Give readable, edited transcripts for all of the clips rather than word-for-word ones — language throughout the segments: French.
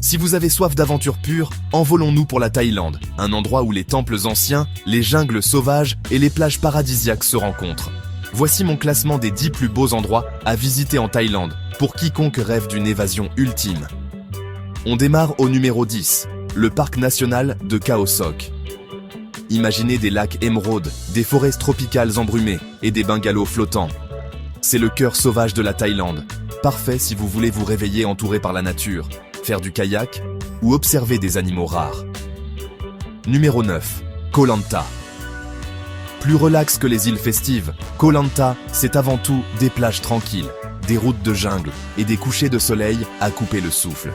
Si vous avez soif d'aventure pure, envolons-nous pour la Thaïlande, un endroit où les temples anciens, les jungles sauvages et les plages paradisiaques se rencontrent. Voici mon classement des 10 plus beaux endroits à visiter en Thaïlande, pour quiconque rêve d'une évasion ultime. On démarre au numéro 10, le parc national de Khao Sok. Imaginez des lacs émeraudes, des forêts tropicales embrumées et des bungalows flottants. C'est le cœur sauvage de la Thaïlande, parfait si vous voulez vous réveiller entouré par la nature, faire du kayak ou observer des animaux rares. Numéro 9, Koh Lanta. Plus relax que les îles festives, Koh Lanta, c'est avant tout des plages tranquilles, des routes de jungle et des couchers de soleil à couper le souffle.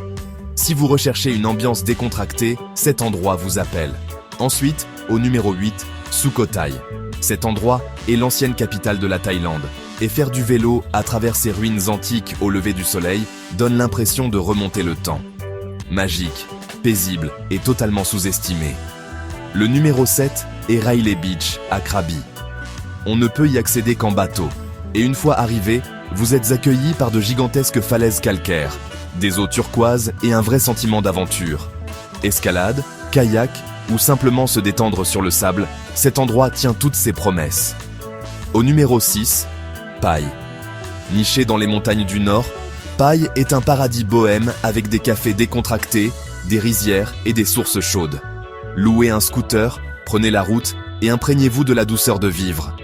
Si vous recherchez une ambiance décontractée, cet endroit vous appelle. Ensuite, au numéro 8, Sukhothai. Cet endroit est l'ancienne capitale de la Thaïlande, et faire du vélo à travers ces ruines antiques au lever du soleil donne l'impression de remonter le temps. Magique, paisible et totalement sous-estimé. Le numéro 7 est Railay Beach à Krabi. On ne peut y accéder qu'en bateau, et une fois arrivé, vous êtes accueilli par de gigantesques falaises calcaires, des eaux turquoises et un vrai sentiment d'aventure. Escalade, kayak ou simplement se détendre sur le sable, cet endroit tient toutes ses promesses. Au numéro 6, Pai. Niché dans les montagnes du Nord, Pai est un paradis bohème avec des cafés décontractés, des rizières et des sources chaudes. Louez un scooter, prenez la route et imprégnez-vous de la douceur de vivre.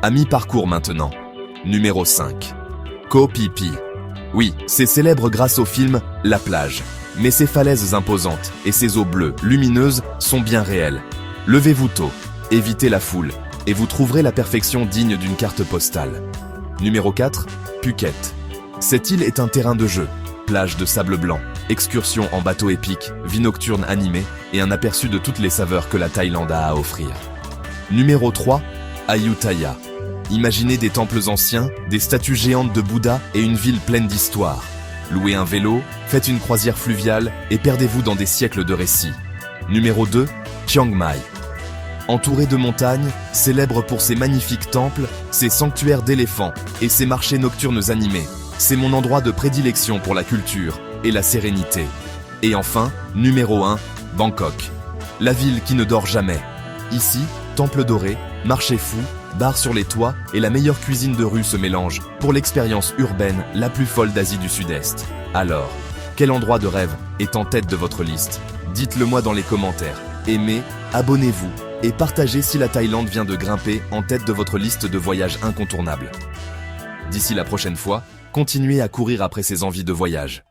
À mi-parcours maintenant. Numéro 5. Koh Phi Phi. Oui, c'est célèbre grâce au film La plage. Mais ces falaises imposantes et ces eaux bleues, lumineuses, sont bien réelles. Levez-vous tôt, évitez la foule, et vous trouverez la perfection digne d'une carte postale. Numéro 4, Phuket. Cette île est un terrain de jeu, plage de sable blanc, excursions en bateau épique, vie nocturne animée et un aperçu de toutes les saveurs que la Thaïlande a à offrir. Numéro 3, Ayutthaya. Imaginez des temples anciens, des statues géantes de Bouddha et une ville pleine d'histoire. Louez un vélo, faites une croisière fluviale et perdez-vous dans des siècles de récits. Numéro 2, Chiang Mai. Entouré de montagnes, célèbre pour ses magnifiques temples, ses sanctuaires d'éléphants et ses marchés nocturnes animés, c'est mon endroit de prédilection pour la culture et la sérénité. Et enfin, numéro 1, Bangkok. La ville qui ne dort jamais. Ici, temple doré, marché fou, bars sur les toits et la meilleure cuisine de rue se mélangent pour l'expérience urbaine la plus folle d'Asie du Sud-Est. Alors, quel endroit de rêve est en tête de votre liste? Dites-le moi dans les commentaires. Aimez, abonnez-vous et partagez si la Thaïlande vient de grimper en tête de votre liste de voyages incontournables. D'ici la prochaine fois, continuez à courir après ces envies de voyage.